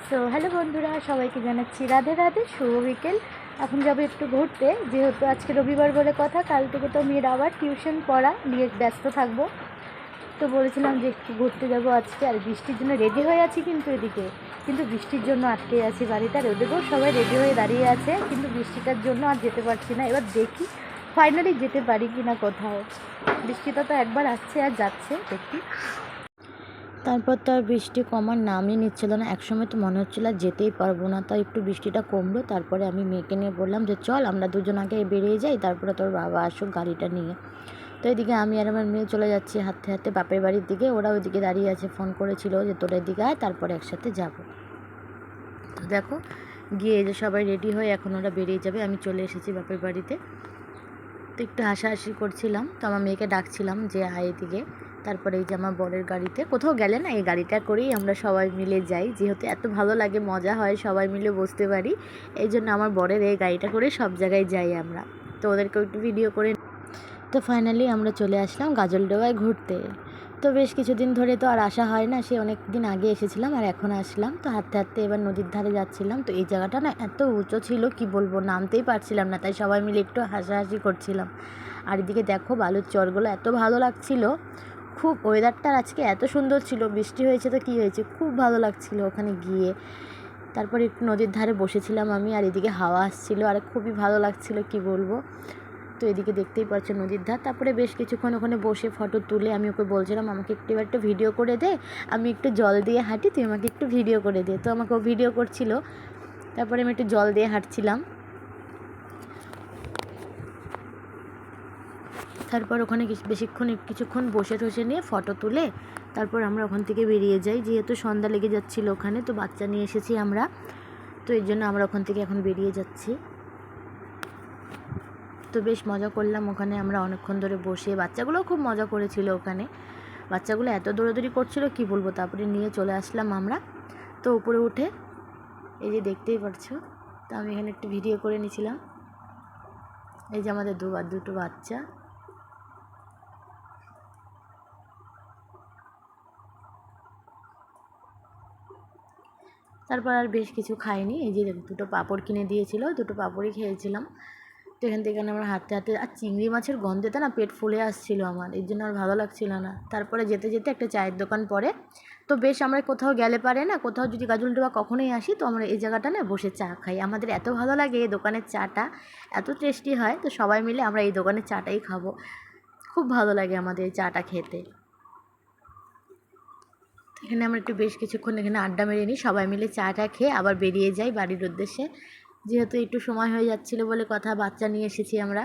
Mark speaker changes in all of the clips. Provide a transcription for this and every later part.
Speaker 1: So hello বন্ধুরা, সবাইকে জানাচ্ছি রাধে রাধে, শুভ বিকেল। এখন যাবো একটু ঘুরতে, যেহেতু আজকে রবিবার বলে কথা। কাল থেকে তো মেয়ের আবার টিউশন পড়া নিয়ে ব্যস্ত থাকবো। তো বলেছিলাম যে একটু ঘুরতে যাবো আজকে। আর বৃষ্টির জন্য রেডি হয়ে আছি কিন্তু বৃষ্টির জন্য আটকে আছি বাড়িতে। আর ওদেরও সবাই রেডি হয়ে দাঁড়িয়ে আছে, কিন্তু বৃষ্টিটার জন্য আর যেতে পারছি না। এবার দেখি ফাইনালি যেতে পারি কি না কোথাও। বৃষ্টিটা তো একবার আসছে আর যাচ্ছে, দেখি। তারপর তো আর বৃষ্টি কমার নামই নিচ্ছিল না। একসময় তো মনে হচ্ছিল যেতেই পারবো না, তাই একটু বৃষ্টিটা কমলো। তারপরে আমি মেয়েকে নিয়ে বললাম যে চল আমরা দুজন আগে বেরিয়ে যাই, তারপরে তোর বাবা আসুক গাড়িটা নিয়ে। তো এদিকে আমি আর আমার মেয়ে চলে যাচ্ছি হাঁটতে হাঁটতে বাপের বাড়ির দিকে। ওরা ওইদিকে দাঁড়িয়ে আছে, ফোন করেছিল যে তোর এদিকে আয়, তারপরে একসাথে যাব। তো দেখো গিয়ে যে সবাই রেডি হয়ে এখন ওরা বেরিয়ে যাবে। আমি চলে এসেছি বাপের বাড়িতে। তো একটু হাসাহাসি করছিলাম, তো আমার মেয়েকে ডাকছিলাম যে আয় এদিকে। তারপরে এই যে আমার বরের গাড়িতে কোথাও গেলে না এই গাড়িটা করেই আমরা সবাই মিলে যাই, যেহেতু এত ভালো লাগে, মজা হয়, সবাই মিলে বসতে পারি। এই জন্য আমার বরের এই গাড়িটা করে সব জায়গায় যাই আমরা। তো ওদেরকেও একটু ভিডিও করে। তো ফাইনালি আমরা চলে আসলাম গাজলডোবায় ঘুরতে। তো বেশ কিছুদিন ধরে তো আর আসা হয় না, সে অনেক দিন আগে এসেছিলাম আর এখন আসলাম। তো হাঁটতে হাঁটতে এবার নদীর ধারে যাচ্ছিলাম। তো এই জায়গাটা না এত উঁচু ছিল কি বলবো, নামতেই পারছিলাম না, তাই সবাই মিলে একটু হাসাহাসি করছিলাম। আর এদিকে দেখো বালুর চরগুলো এত ভালো লাগছিল, খুব ওয়েদারটা আজকে এত সুন্দর ছিল। বৃষ্টি হয়েছে তো কী হয়েছে, খুব ভালো লাগছিল ওখানে গিয়ে। তারপরে একটু নদীর ধারে বসেছিলাম আমি, আর এদিকে হাওয়া আসছিল আর খুবই ভালো লাগছিল কি বলবো। তো এদিকে দেখতেই পাচ্ছ নদীর ধার। তারপরে বেশ কিছুক্ষণ ওখানে বসে ফটো তুলে আমি ওকে বলছিলাম আমাকে একটু ভিডিও করে দে, আমি একটু জল দিয়ে হাঁটি, তুই আমাকে একটু ভিডিও করে দে। তো আমাকে ও ভিডিও করছিল, তারপরে আমি একটু জল দিয়ে হাঁটছিলাম। তারপর ওখানে কিছুক্ষণ বসে টসে নিয়ে ফটো তুলে তারপর আমরা ওখান থেকে বেরিয়ে যাই, যেহেতু সন্ধ্যা লেগে যাচ্ছিলো ওখানে। তো বাচ্চা নিয়ে এসেছি আমরা, তো এর জন্য আমরা ওখান থেকে এখন বেরিয়ে যাচ্ছি। তো বেশ মজা করলাম ওখানে আমরা অনেকক্ষণ ধরে বসে, বাচ্চাগুলোও খুব মজা করেছিল ওখানে। বাচ্চাগুলো এত দৌড়াদৌড়ি করছিল কি বলবো। তারপরে নিয়ে চলে আসলাম আমরা। তো উপরে উঠে এই যে দেখতেই পারছো, তো আমি এখানে একটু ভিডিও করে নিয়েছিলাম। এই যে আমাদের দুটো বাচ্চা। তারপর আর বেশ কিছু খাইনি। এই যে দুটো পাঁপড় কিনে দিয়েছিল, দুটো পাঁপড়ই খেয়েছিলাম। তো এখান থেকে আমরা হাঁটতে হাঁটতে, আর চিংড়ি মাছের গন্ধেতে না পেট ফুলে আসছিল আমার, এর জন্য আর ভালো লাগছিল না। তারপরে যেতে যেতে একটা চায়ের দোকান পড়ে। তো বেশ আমরা কোথাও গেলে পারে না, কোথাও যদি গাজলডোবা কখনোই আসি তো আমরা এই জায়গাটা না বসে চা খাই। আমাদের এত ভালো লাগে এই দোকানের চাটা, এত টেস্টি হয়। তো সবাই মিলে আমরা এই দোকানের চাটাই খাবো, খুব ভালো লাগে আমাদের এই চাটা খেতে। এখানে আমরা একটু বেশ কিছুক্ষণ এখানে আড্ডা মেরে নিই, সবাই মিলে চাটা খেয়ে আবার বেরিয়ে যাই বাড়ির উদ্দেশ্যে। যেহেতু একটু সময় হয়ে যাচ্ছিলো বলে কথা, বাচ্চা নিয়ে এসেছি আমরা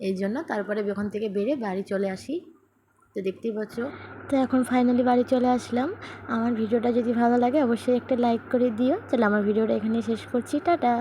Speaker 1: এই জন্য। তারপরে ওখান থেকে বেরিয়ে বাড়ি চলে আসি। তো দেখতেই পাচ্ছ, তো এখন ফাইনালি বাড়ি চলে আসলাম। আমার ভিডিওটা যদি ভালো লাগে অবশ্যই একটা লাইক করে দিও। চলো আমার ভিডিওটা এখানেই শেষ করছি, টাটা।